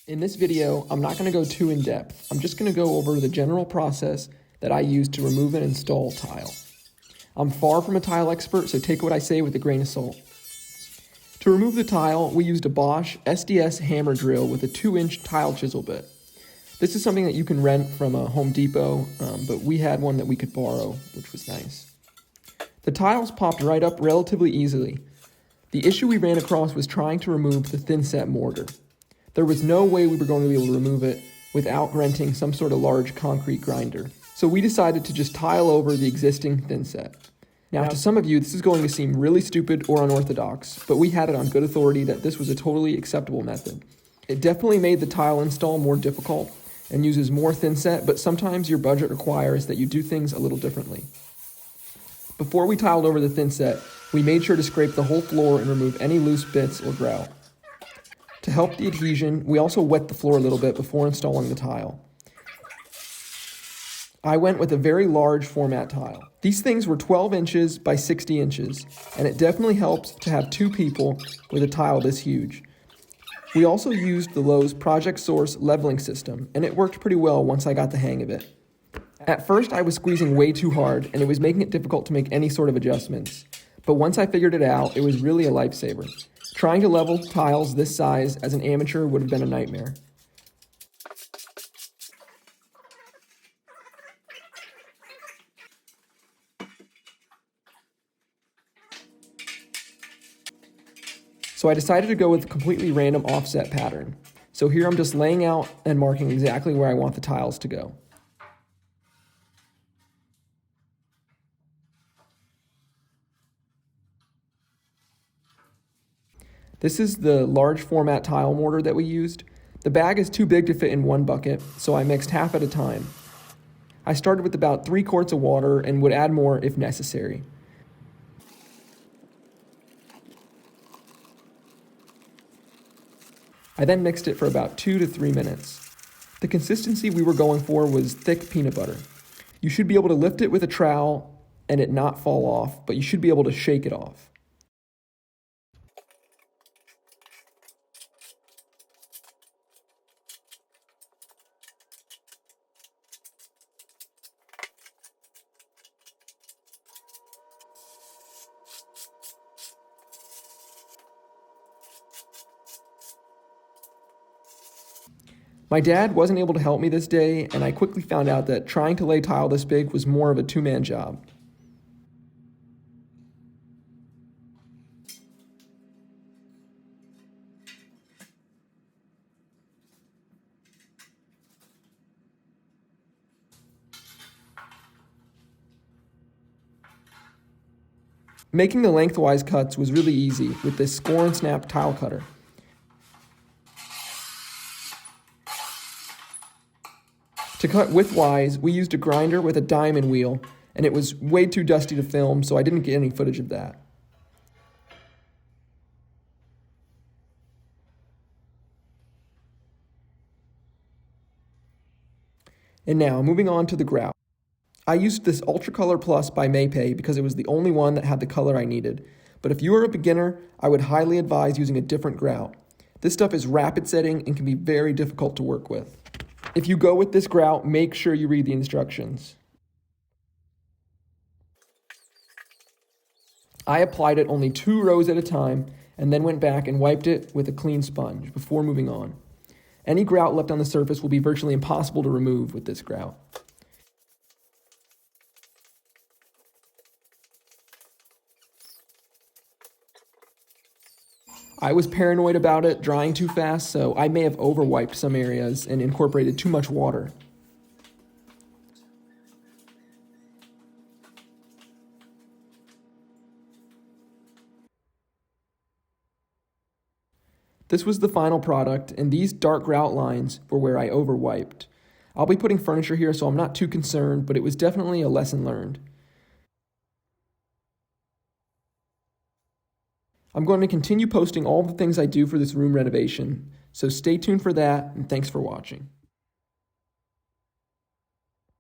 In this video, I'm not going to go too in depth. I'm just going to go over the general process that I use to remove and install tile. I'm far from a tile expert, so take what I say with a grain of salt. To remove the tile, we used a Bosch SDS hammer drill with a 2-inch tile chisel bit. This is something that you can rent from a Home Depot, but we had one that we could borrow, which was nice. The tiles popped right up relatively easily. The issue we ran across was trying to remove the thin-set mortar. There was no way we were going to be able to remove it without renting some sort of large concrete grinder. So we decided to just tile over the existing thin set. Now, to some of you, this is going to seem really stupid or unorthodox, but we had it on good authority that this was a totally acceptable method. It definitely made the tile install more difficult and uses more thin set, but sometimes your budget requires that you do things a little differently. Before we tiled over the thin set, we made sure to scrape the whole floor and remove any loose bits or grout. To help the adhesion, we also wet the floor a little bit before installing the tile. I went with a very large format tile. These things were 12 inches by 60 inches, and it definitely helps to have 2 people with a tile this huge. We also used the Lowe's Project Source leveling system, and it worked pretty well once I got the hang of it. At first, I was squeezing way too hard, and it was making it difficult to make any sort of adjustments. But once I figured it out, it was really a lifesaver. Trying to level tiles this size as an amateur would have been a nightmare. So I decided to go with a completely random offset pattern. So here I'm just laying out and marking exactly where I want the tiles to go. This is the large format tile mortar that we used. The bag is too big to fit in one bucket, so I mixed half at a time. I started with about 3 quarts of water and would add more if necessary. I then mixed it for about 2 to 3 minutes. The consistency we were going for was thick peanut butter. You should be able to lift it with a trowel and it not fall off, but you should be able to shake it off. My dad wasn't able to help me this day, and I quickly found out that trying to lay tile this big was more of a 2-man job. Making the lengthwise cuts was really easy with this score and snap tile cutter. To cut widthwise, we used a grinder with a diamond wheel, and it was way too dusty to film, so I didn't get any footage of that. And now, moving on to the grout. I used this Ultra Color Plus by Maypay because it was the only one that had the color I needed. But if you are a beginner, I would highly advise using a different grout. This stuff is rapid setting and can be very difficult to work with. If you go with this grout, make sure you read the instructions. I applied it only 2 rows at a time and then went back and wiped it with a clean sponge before moving on. Any grout left on the surface will be virtually impossible to remove with this grout. I was paranoid about it drying too fast, so I may have overwiped some areas and incorporated too much water. This was the final product, and these dark grout lines were where I overwiped. I'll be putting furniture here, so I'm not too concerned, but it was definitely a lesson learned. I'm going to continue posting all the things I do for this room renovation, so stay tuned for that, and thanks for watching.